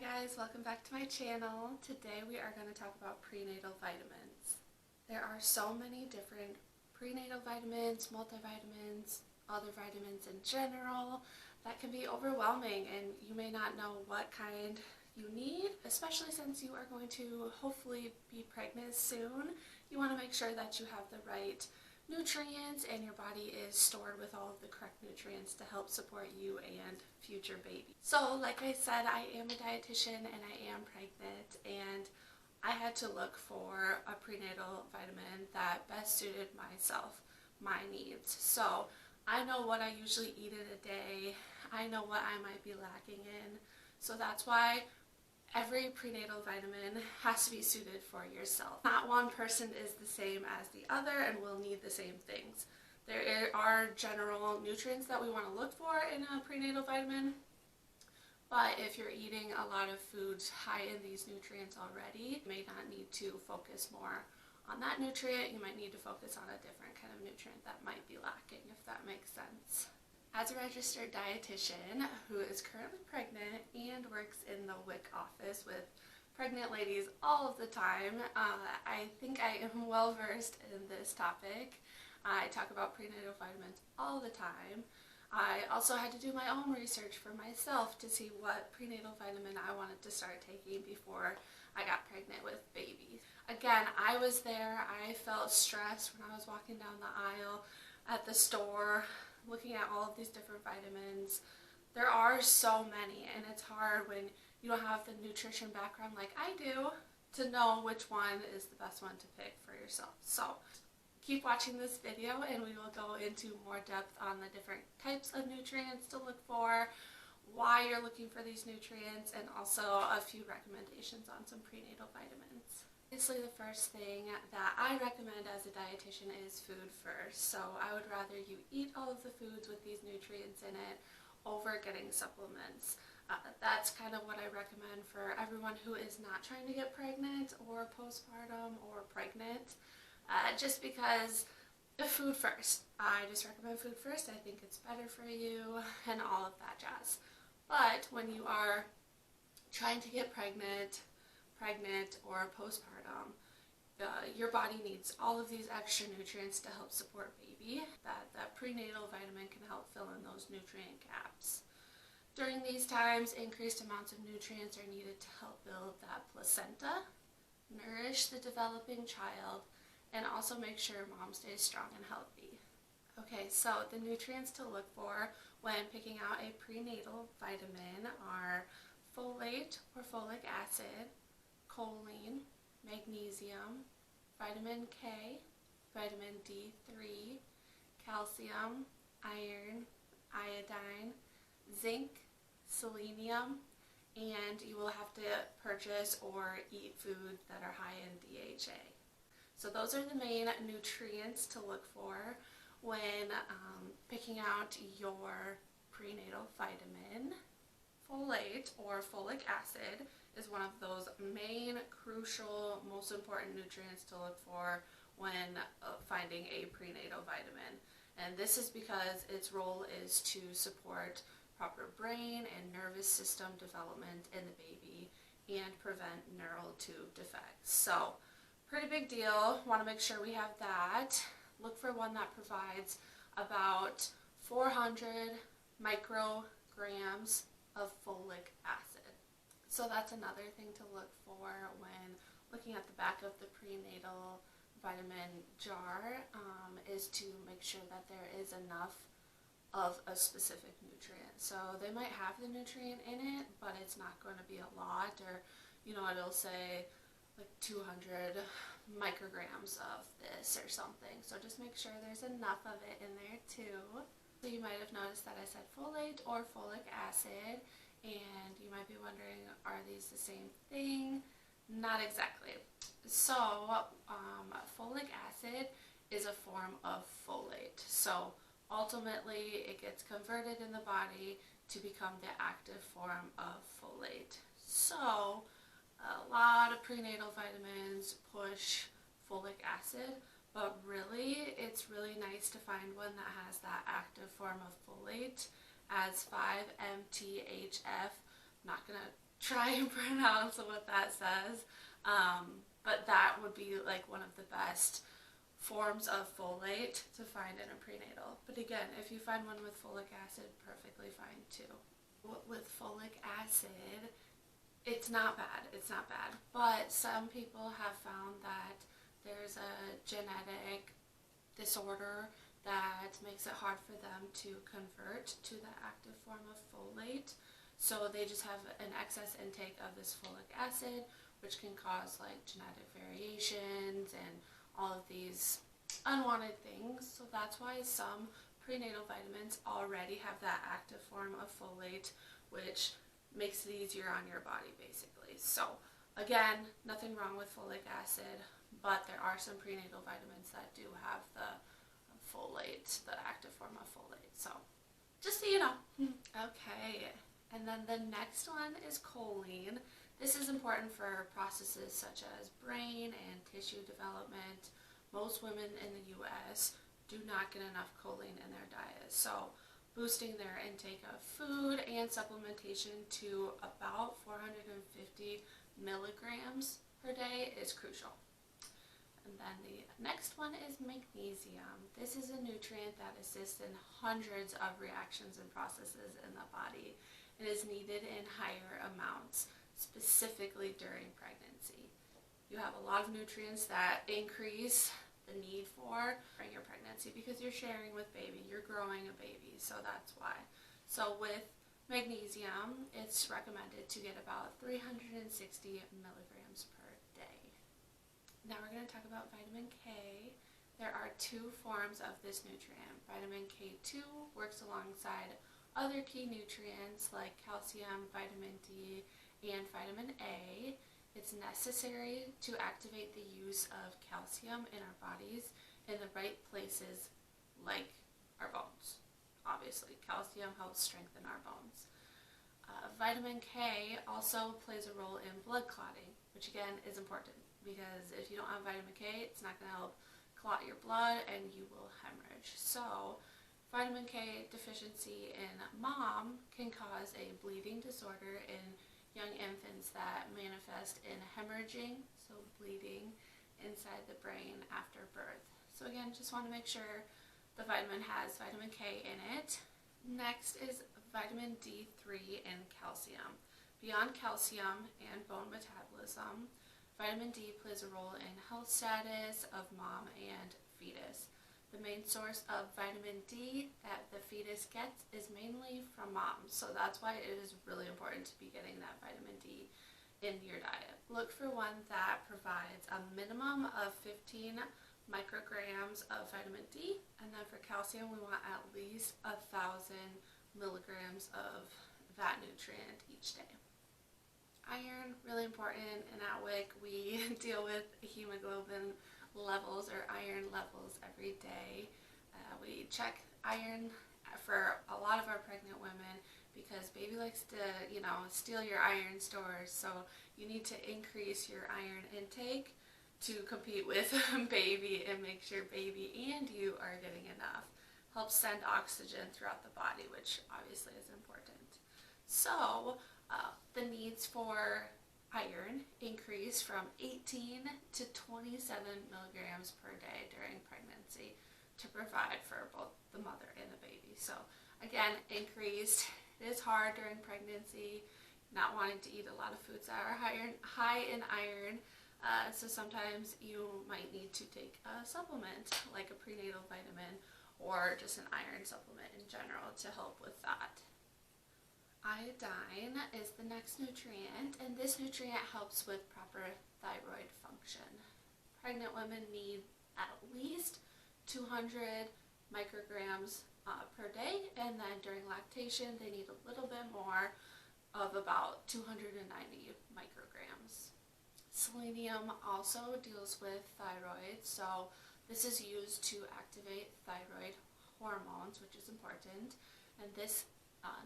guys, welcome back to my channel. Today we are going to talk about prenatal vitamins. There are so many different prenatal vitamins, multivitamins, other vitamins in general that can be overwhelming, and you may not know what kind you need, especially since you are going to hopefully be pregnant soon. You want to make sure that you have the right nutrients and your body is stored with all of the correct nutrients to help support you and future baby. So like I said, I am a dietitian and I am pregnant, and I had to look for a prenatal vitamin that best suited myself, my needs. So I know what I usually eat in a day. I know what I might be lacking in. So that's why every prenatal vitamin has to be suited for yourself. Not one person is the same as the other and will need the same things. There are general nutrients that we want to look for in a prenatal vitamin, but if you're eating a lot of foods high in these nutrients already, you may not need to focus more on that nutrient. You might need to focus on a different kind of nutrient that might be lacking, if that makes sense. As a registered dietitian who is currently pregnant and works in the WIC office with pregnant ladies all of the time, I think I am well versed in this topic. I talk about prenatal vitamins all the time. I also had to do my own research for myself to see what prenatal vitamin I wanted to start taking before I got pregnant with babies. Again, I was there. I felt stressed when I was walking down the aisle at the store looking at all of these different vitamins. There are so many, and it's hard when you don't have the nutrition background like I do to know which one is the best one to pick for yourself. So keep watching this video and we will go into more depth on the different types of nutrients to look for, why you're looking for these nutrients, and also a few recommendations on some prenatal vitamins. Obviously, the first thing that I recommend as a dietitian is food first. So I would rather you eat all of the foods with these nutrients in it over getting supplements. That's kind of what I recommend for everyone who is not trying to get pregnant or postpartum or pregnant. Just because food first. I just recommend food first. I think it's better for you and all of that jazz. But when you are trying to get pregnant or postpartum, your body needs all of these extra nutrients to help support baby. That prenatal vitamin can help fill in those nutrient gaps. During these times, increased amounts of nutrients are needed to help build that placenta, nourish the developing child, and also make sure mom stays strong and healthy. Okay, so the nutrients to look for when picking out a prenatal vitamin are folate or folic acid, choline, magnesium, vitamin K, vitamin D3, calcium, iron, iodine, zinc, selenium, and you will have to purchase or eat foods that are high in DHA. So those are the main nutrients to look for when picking out your prenatal vitamin. Folate or folic acid is one of those main, crucial, most important nutrients to look for when finding a prenatal vitamin. And this is because its role is to support proper brain and nervous system development in the baby and prevent neural tube defects. So, pretty big deal. Want to make sure we have that. Look for one that provides about 400 micrograms of folic acid. So that's another thing to look for when looking at the back of the prenatal vitamin jar, is to make sure that there is enough of a specific nutrient. So they might have the nutrient in it, but it's not going to be a lot, or it'll say like 200 micrograms of this or something. So just make sure there's enough of it in there too. So you might have noticed that I said folate or folic acid, and you might be wondering, are these the same thing? Not exactly. So folic acid is a form of folate. So ultimately it gets converted in the body to become the active form of folate. So a lot of prenatal vitamins push folic acid, but really it's really nice to find one that has that active form of folate as 5-MTHF. I'm not going to try and pronounce what that says. But that would be like one of the best forms of folate to find in a prenatal. But again, if you find one with folic acid, perfectly fine too. With folic acid, it's not bad. It's not bad. But some people have found that there's a genetic disorder that makes it hard for them to convert to the active form of folate. So they just have an excess intake of this folic acid, which can cause like genetic variations and all of these unwanted things. So that's why some prenatal vitamins already have that active form of folate, which makes it easier on your body basically. So again, nothing wrong with folic acid, but there are some prenatal vitamins that do have the folate, the active form of folate. So just so you know. Okay, and then the next one is choline. This is important for processes such as brain and tissue development. Most women in the US do not get enough choline in their diet. So boosting their intake of food and supplementation to about 450 milligrams per day is crucial. And then the next one is magnesium. This is a nutrient that assists in hundreds of reactions and processes in the body and is needed in higher amounts, specifically during pregnancy. You have a lot of nutrients that increase the need for during your pregnancy because you're sharing with baby, you're growing a baby, so that's why. So with magnesium, it's recommended to get about 360 milligrams per day. Now we're going to talk about vitamin K. There are two forms of this nutrient. Vitamin K2 works alongside other key nutrients like calcium, vitamin D, and vitamin A. It's necessary to activate the use of calcium in our bodies in the right places, like our bones. Obviously, calcium helps strengthen our bones. Vitamin K also plays a role in blood clotting, which again is important because if you don't have vitamin K, it's not going to help clot your blood and you will hemorrhage. So, vitamin K deficiency in mom can cause a bleeding disorder in young infants that manifest in hemorrhaging, so bleeding inside the brain after birth. So again, just want to make sure the vitamin has vitamin K in it. Next is vitamin D3 and calcium. Beyond calcium and bone metabolism, vitamin D plays a role in health status of mom and fetus. The main source of vitamin D that the fetus gets is mainly from mom, so that's why it is really important to be getting that vitamin D in your diet. Look for one that provides a minimum of 15 micrograms of vitamin D, and then for calcium we want at least 1,000 milligrams of that nutrient each day. Iron, really important. In ATWIC we deal with hemoglobin levels or iron levels every day. We check iron for a lot of our pregnant women because baby likes to, steal your iron stores. So you need to increase your iron intake to compete with baby and make sure baby and you are getting enough. Helps send oxygen throughout the body, which obviously is important. So the needs for iron increase from 18 to 27 milligrams per day during pregnancy to provide for both the mother and the baby. So again, increased. It is hard during pregnancy, not wanting to eat a lot of foods that are high in iron. So sometimes you might need to take a supplement like a prenatal vitamin or just an iron supplement in general to help with that. Iodine is the next nutrient, and this nutrient helps with proper thyroid function. Pregnant women need at least 200 micrograms per day, and then during lactation they need a little bit more of about 290 micrograms. Selenium also deals with thyroid, so this is used to activate thyroid hormones, which is important, and this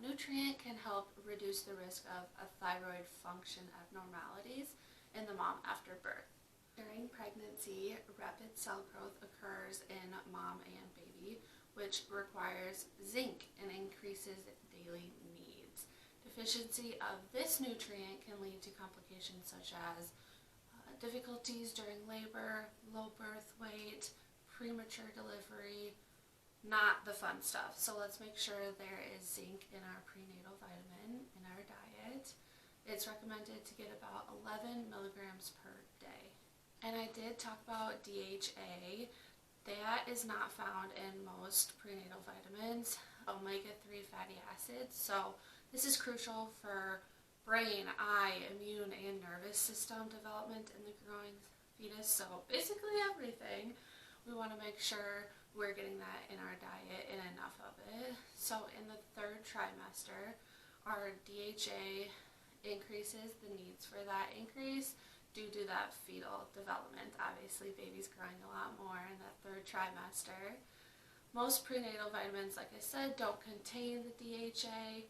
nutrient can help reduce the risk of a thyroid function abnormalities in the mom after birth. During pregnancy, rapid cell growth occurs in mom and baby, which requires zinc and increases daily needs. Deficiency of this nutrient can lead to complications such as difficulties during labor, low birth weight, premature delivery, not the fun stuff. So let's make sure there is zinc in our prenatal vitamin in our diet. It's recommended to get about 11 milligrams per day. And I did talk about DHA. That is not found in most prenatal vitamins. Omega-3 fatty acids. So this is crucial for brain, eye, immune, and nervous system development in the growing fetus. So basically everything. We want to make sure we're getting that in our diet and enough of it. So in the 3rd trimester, our DHA increases. The needs for that increase due to that fetal development. Obviously, baby's growing a lot more in that 3rd trimester. Most prenatal vitamins, like I said, don't contain the DHA.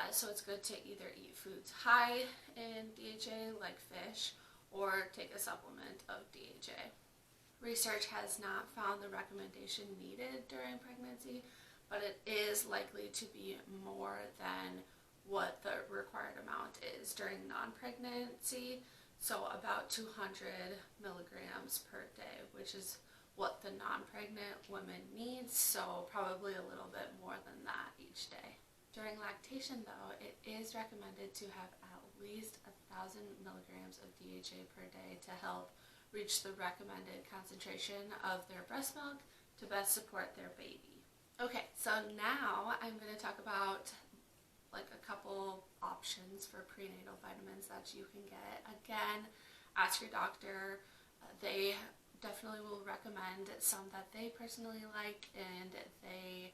So it's good to either eat foods high in DHA like fish or take a supplement of DHA. Research has not found the recommendation needed during pregnancy, but it is likely to be more than what the required amount is during non-pregnancy. So about 200 milligrams per day, which is what the non-pregnant woman needs, so probably a little bit more than that each day. During lactation, though, it is recommended to have at least 1,000 milligrams of DHA per day to help reach the recommended concentration of their breast milk to best support their baby. Okay, so now I'm going to talk about like a couple options for prenatal vitamins that you can get. Again, ask your doctor. They definitely will recommend some that they personally like and they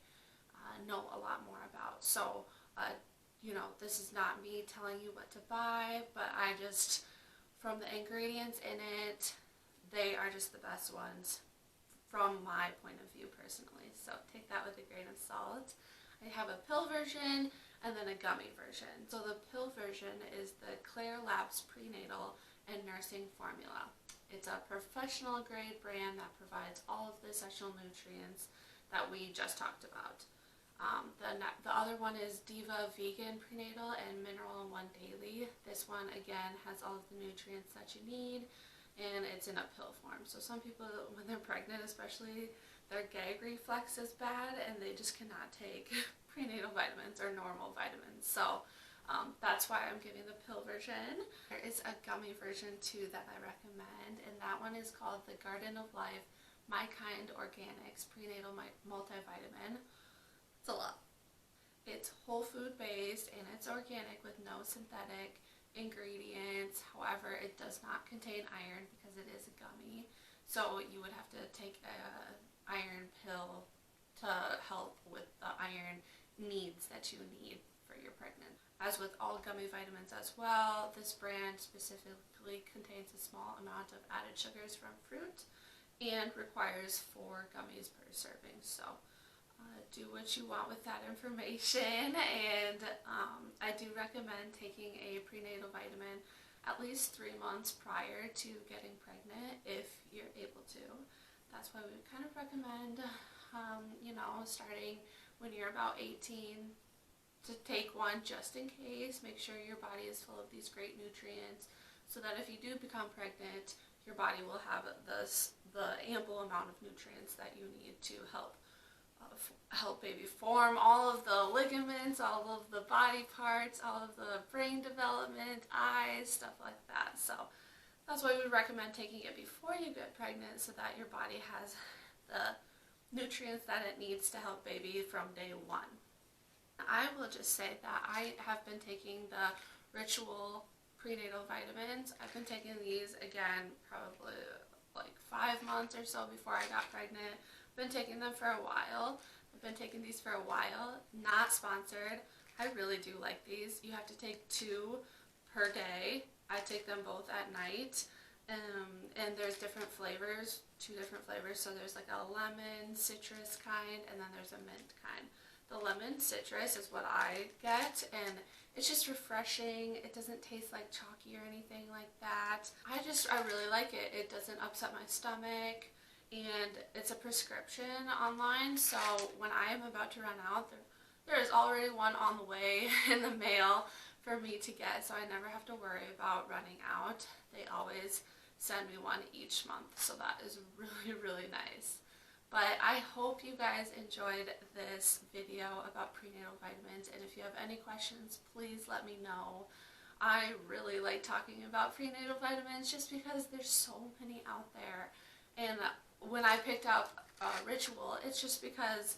know a lot more about. So, this is not me telling you what to buy, but I just, from the ingredients in it, they are just the best ones from my point of view personally. So take that with a grain of salt. I have a pill version and then a gummy version. So the pill version is the Claire Labs Prenatal and Nursing Formula. It's a professional grade brand that provides all of the essential nutrients that we just talked about. The other one is Diva Vegan Prenatal and Mineral in One Daily. This one again has all of the nutrients that you need, and it's in a pill form. So some people, when they're pregnant especially, their gag reflex is bad and they just cannot take prenatal vitamins or normal vitamins. So that's why I'm giving the pill version. There is a gummy version too that I recommend, and that one is called the Garden of Life My Kind Organics Prenatal Multivitamin. It's a lot. It's whole food based and it's organic with no synthetic ingredients. However, it does not contain iron because it is a gummy. So you would have to take an iron pill to help with the iron needs that you need for your pregnant. As with all gummy vitamins as well, this brand specifically contains a small amount of added sugars from fruit and requires 4 gummies per serving. So do what you want with that information, and I do recommend taking a prenatal vitamin at least 3 months prior to getting pregnant if you're able to. That's why we kind of recommend, starting when you're about 18 to take one just in case. Make sure your body is full of these great nutrients so that if you do become pregnant, your body will have the ample amount of nutrients that you need to help baby form all of the ligaments, all of the body parts, all of the brain development, eyes, stuff like that. So that's why we recommend taking it before you get pregnant so that your body has the nutrients that it needs to help baby from day one. I will just say that I have been taking the Ritual prenatal vitamins. I've been taking these again probably like 5 months or so before I got pregnant. I've been taking them for a while. I've been taking these for a while. Not sponsored. I really do like these. You have to take 2 per day. I take them both at night. And there's different flavors, 2 different flavors. So there's like a lemon citrus kind, and then there's a mint kind. The lemon citrus is what I get, and it's just refreshing. It doesn't taste like chalky or anything like that. I really like it. It doesn't upset my stomach, and it's a prescription online, so when I am about to run out, there is already one on the way in the mail for me to get, so I never have to worry about running out. They always send me one each month, so that is really, really nice. But I hope you guys enjoyed this video about prenatal vitamins, and if you have any questions, please let me know. I really like talking about prenatal vitamins just because there's so many out there. And when I picked up Ritual, it's just because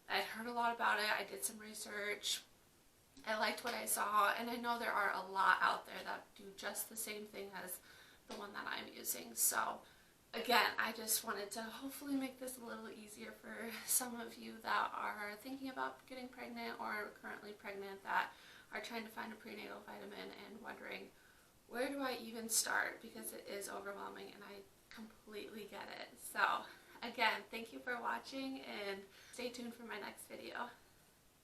I'd heard a lot about it, I did some research, I liked what I saw, and I know there are a lot out there that do just the same thing as the one that I'm using. So again, I just wanted to hopefully make this a little easier for some of you that are thinking about getting pregnant or currently pregnant that are trying to find a prenatal vitamin and wondering, where do I even start? Because it is overwhelming and I completely get it. So again, thank you for watching and stay tuned for my next video.